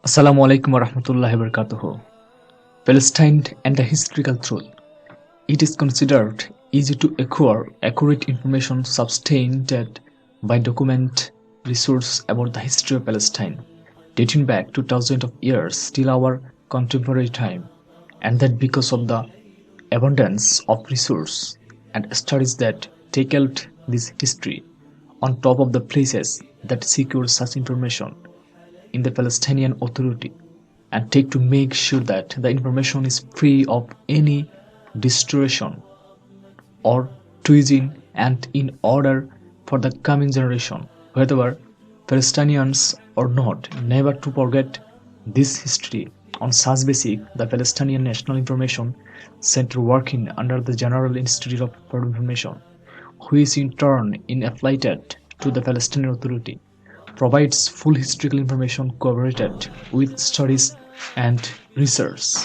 Assalamu alaikum wa rahmatullahi wa barakatuh. Palestine and the historical truth. It is considered easy to acquire accurate information substantiated by document resources about the history of Palestine, dating back to thousands of years till our contemporary time, and that because of the abundance of resources and studies that tackled this history, on top of the places that secure such information in the Palestinian Authority and take to make sure that the information is free of any distortion or tweezing and in order for the coming generation, whether Palestinians or not, never to forget this history. On such basis, the Palestinian National Information Center working under the General Institute for Information, which in turn is affiliated to the Palestinian Authority, provides full historical information corroborated with studies and research.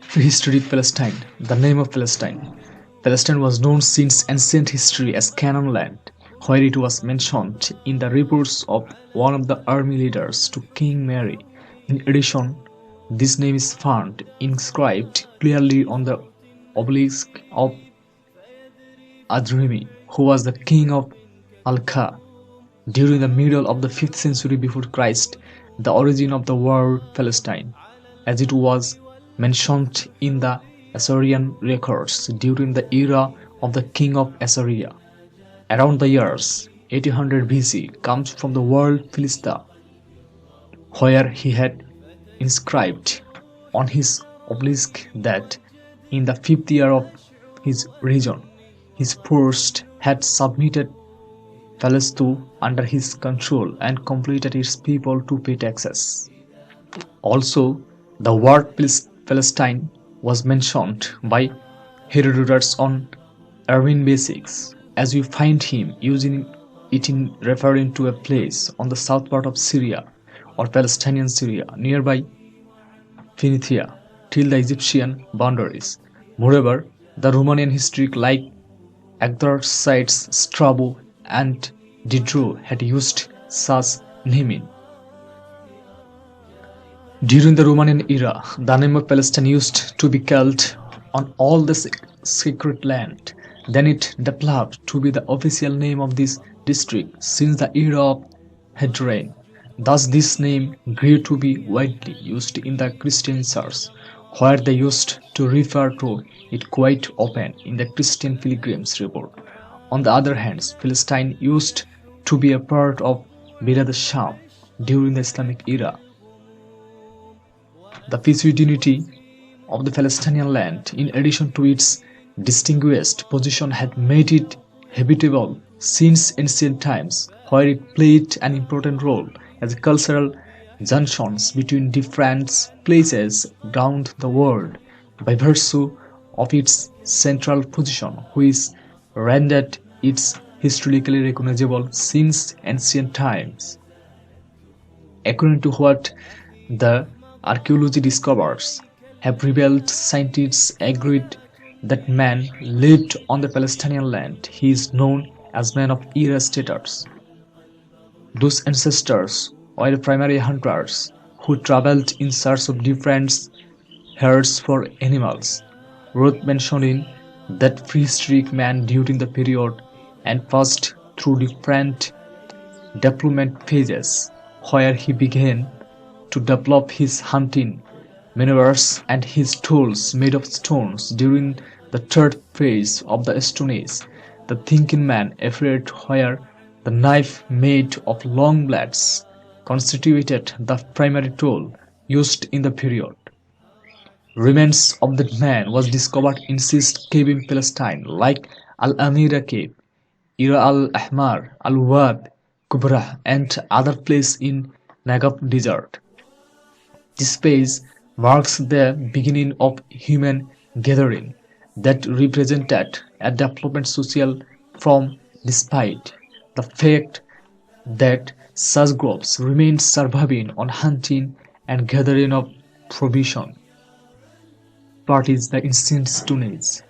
Prehistoric Palestine. The name of Palestine. Palestine was known since ancient history as Canaan land, where it was mentioned in the reports of one of the army leaders to King Mary. In addition, this name is found inscribed clearly on the obelisk of Ghadiry, who was the king of Al-Kha. During the middle of the 5th century before Christ, the origin of the word Palestine, as it was mentioned in the Assyrian records during the era of the king of Assyria, around the years 800 BC, comes from the word Philistia, where he had inscribed on his obelisk that in the 5th year of his reign, his force had submitted Palestine under his control and completed its people to pay taxes. Also, the word Palestine was mentioned by Herodotus on Armenian basics, as we find him using it in referring to a place on the south part of Syria or Palestinian Syria, nearby Phoenicia, till the Egyptian boundaries. Moreover, the Romanian historic like Agdarcites, Strabo, and Diderot had used such naming. During the Romanian era, the name of Palestine used to be called on all the sacred land. Then it developed to be the official name of this district since the era of Hadrian. Thus this name grew to be widely used in the Christian church, where they used to refer to it quite often in the Christian Pilgrim's Report. On the other hand, Palestine used to be a part of Bilad al-Sham during the Islamic era. The pseudo-unity of the Palestinian land, in addition to its distinguished position, had made it habitable since ancient times, where it played an important role as a cultural junction between different places around the world by virtue of its central position, which rendered it historically recognizable since ancient times. According to what the archaeology discovers have revealed, scientists agreed that man lived on the Palestinian land. He is known as man of era status. Those ancestors were primary hunters who traveled in search of different herds for animals, worth mentioning that prehistoric man during the period and passed through different development phases, where he began to develop his hunting maneuvers and his tools made of stones during the 3rd phase of the Stone Age, the thinking man appeared, where the knife made of long blades constituted the primary tool used in the period. Remains of that man was discovered in six caves in Palestine, like Al-Amira cave, Ira al-Ahmar, Al-Wad, Kubra, and other places in Negev desert. This phase marks the beginning of human gathering that represented a development social form despite the fact that such groups remained surviving on hunting and gathering of provision. Parties the ancient Stone Age.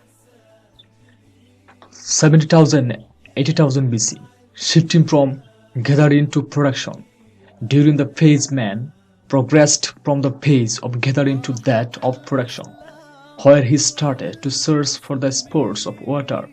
70,000 80,000 BC, shifting from gathering to production. During the phase man progressed from the phase of gathering to that of production, where he started to search for the spores of water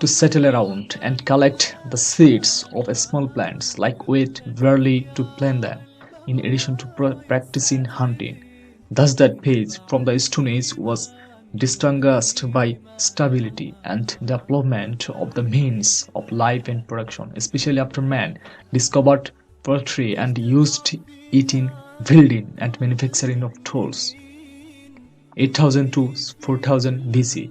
to settle around and collect the seeds of small plants like wheat barley to plant them, in addition to practicing hunting. Thus that phase from the Stone Age was distinguished by stability and development of the means of life and production, especially after man discovered pottery and used it in building and manufacturing of tools. 8000 to 4000 BC.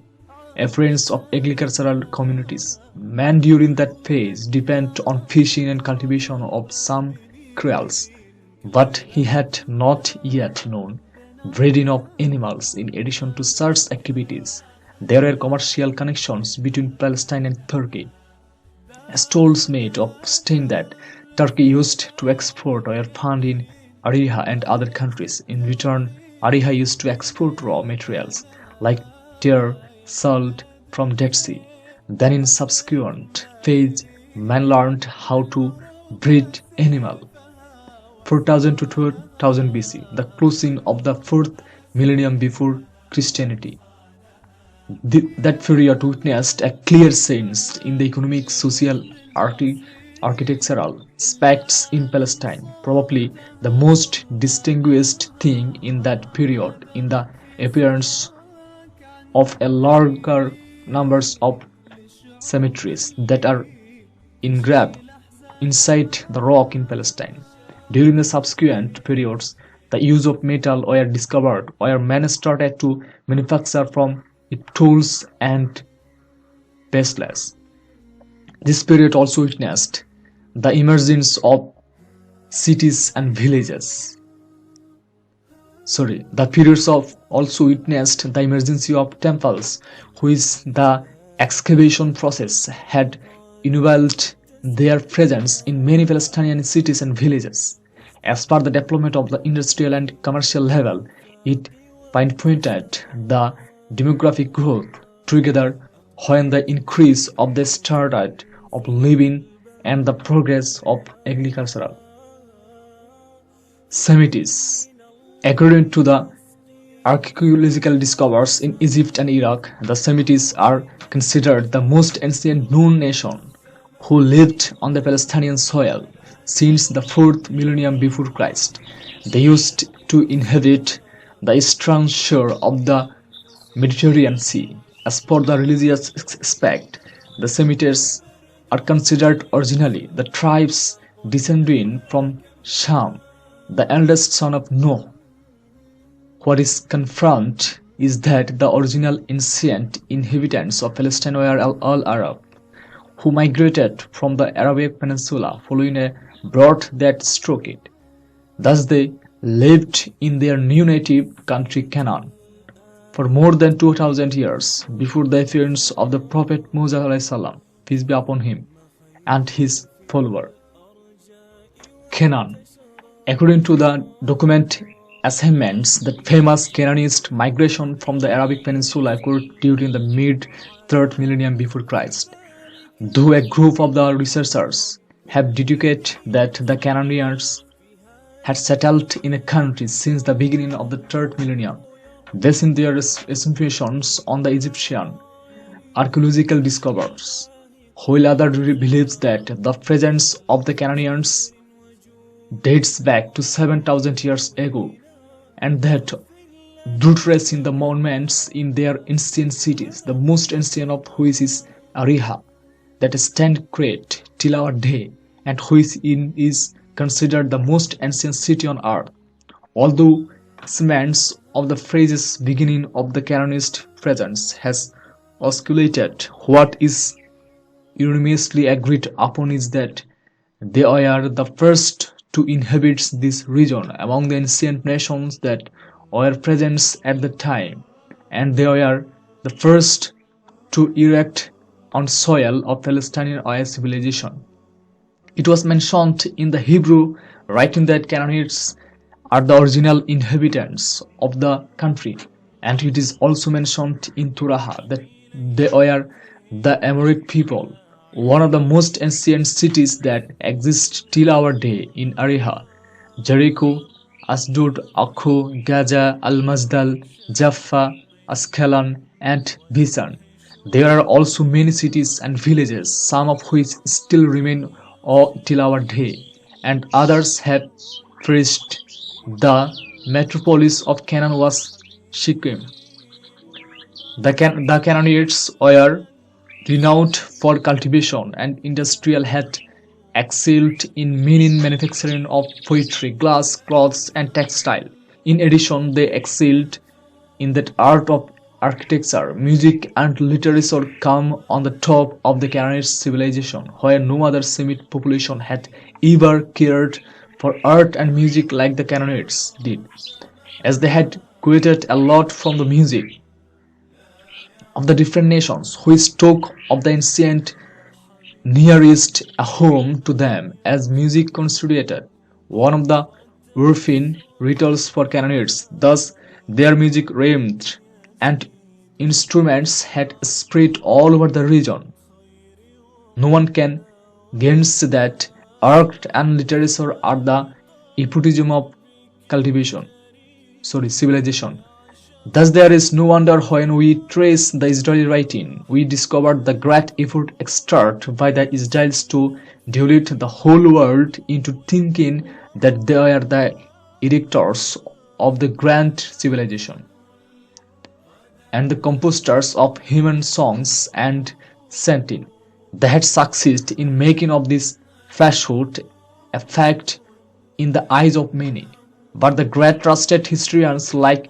Appearance of agricultural communities. Man during that phase depended on fishing and cultivation of some creoles, but he had not yet known breeding of animals. In addition to such activities, there were commercial connections between Palestine and Turkey. Stools made of stone that Turkey used to export were found in Ariha and other countries. In return, Ariha used to export raw materials like tar, salt from Dead Sea. Then in subsequent phase, man learned how to breed animal. 4000 to 2000 BC, the closing of the 4th millennium before Christianity. That period witnessed a clear change in the economic, social, architectural aspects in Palestine. Probably the most distinguished thing in that period in the appearance of a larger numbers of cemeteries that are engraved inside the rock in Palestine. During the subsequent periods, the use of metal were discovered, where men started to manufacture from it tools and pestles. This period also witnessed the emergence of cities and villages. The periods of also witnessed the emergence of temples, which the excavation process had enabled their presence in many Palestinian cities and villages. As per the development of the industrial and commercial level, it pinpointed the demographic growth together when the increase of the standard of living and the progress of agricultural. Semites. According to the archaeological discoveries in Egypt and Iraq, the Semites are considered the most ancient known nation who lived on the Palestinian soil since the 4th millennium before Christ. They used to inhabit the eastern shore of the Mediterranean Sea. As per the religious aspect, the Semites are considered originally the tribes descending from Shem, the eldest son of Noah. What is confirmed is that the original ancient inhabitants of Palestine were all Arab, who migrated from the Arabic Peninsula following a drought that struck it. Thus they lived in their new native country Canaan for more than 2000 years before the appearance of the Prophet Moses, peace be upon him, and his follower. Canaan. According to the document assignments, the famous Canaanite migration from the Arabic Peninsula occurred during the mid-3rd millennium before Christ. Though a group of the researchers have deduced that the Canaanites had settled in a country since the beginning of the 3rd millennium, basing their assumptions on the Egyptian archaeological discoveries, while others believes that the presence of the Canaanites dates back to 7,000 years ago, and that due tracing the monuments in their ancient cities, the most ancient of which is Ariha, that stand great till our day, and which is considered the most ancient city on earth. Although segments of the phrases beginning of the Canaanite presence has oscillated, what is unanimously agreed upon is that they are the first to inhabit this region among the ancient nations that were present at the time, and they were the first to erect on soil of Palestinian civilization. It was mentioned in the Hebrew writing that Canaanites are the original inhabitants of the country, and it is also mentioned in Torah that they were the Amorite people one of the most ancient cities that exist till our day in Ariha, Jericho, Asdod, Akko, Gaza, Al-Masdal, Jaffa, Askelon, and Bisan. There are also many cities and villages, some of which still remain till our day, and others have perished. The metropolis of Canaan was Shechem. The Canaanites were renowned for cultivation and industrial had excelled in meaning manufacturing of poetry, glass, cloths, and textile. In addition, they excelled in that art of architecture, music, and literature come on the top of the Canaanite civilization, where no other Semite population had ever cared for art and music like the Canaanites did, as they had created a lot from the music of the different nations which took of the ancient Near East a home to them, as music constituted one of the Urfin rituals for Canaanites. Thus, their music rhythms and instruments had spread all over the region. No one can gainsay that art and literature are the epitome of civilization. Thus there is no wonder when we trace the Israeli writing, we discover the great effort exerted by the Israelis to delude the whole world into thinking that they are the erectors of the grand civilization, and the composers of human songs and chanting. They had succeeded in making of this falsehood a fact in the eyes of many. But the great trusted historians like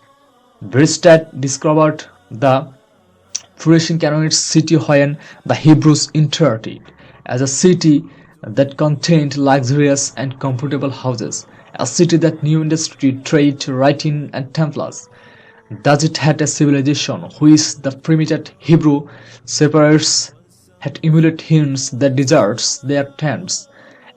Bristad discovered the flourishing Canaanite city when the Hebrews entered it, as a city that contained luxurious and comfortable houses, a city that knew industry, trade, writing, and temples. Thus it had a civilization which the primitive Hebrew shepherds had emulated hence their deserts, their tents,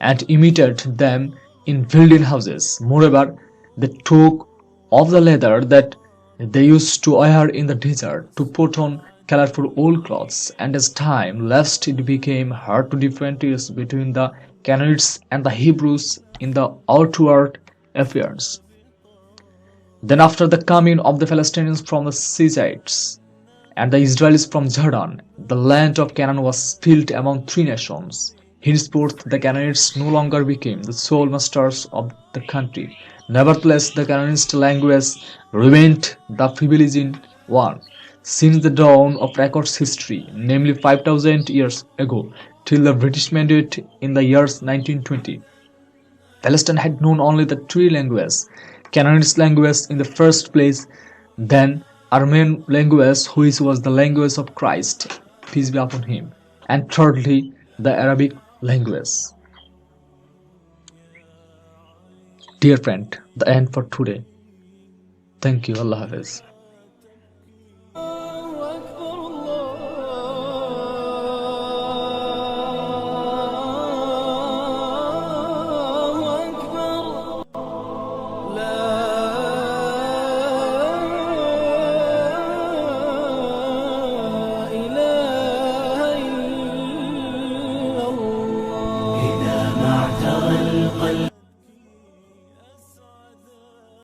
and imitated them in building houses. Moreover, they took of the leather that they used to wear in the desert to put on colorful old clothes, and as time elapsed it became hard to differentiate between the Canaanites and the Hebrews in the outward appearance. Then after the coming of the Palestinians from the Semites and the Israelis from Jordan, the land of Canaan was split among three nations. Henceforth the Canaanites no longer became the sole masters of the country. Nevertheless, the Canaanite language remained the privileged one since the dawn of record's history, namely 5,000 years ago, till the British mandate in the years 1920. Palestine had known only the three languages: Canaanite language in the first place, then Aramean language, which was the language of Christ, peace be upon him, and thirdly the Arabic language. Dear friend, the end for today. Thank you. Allah Hafiz.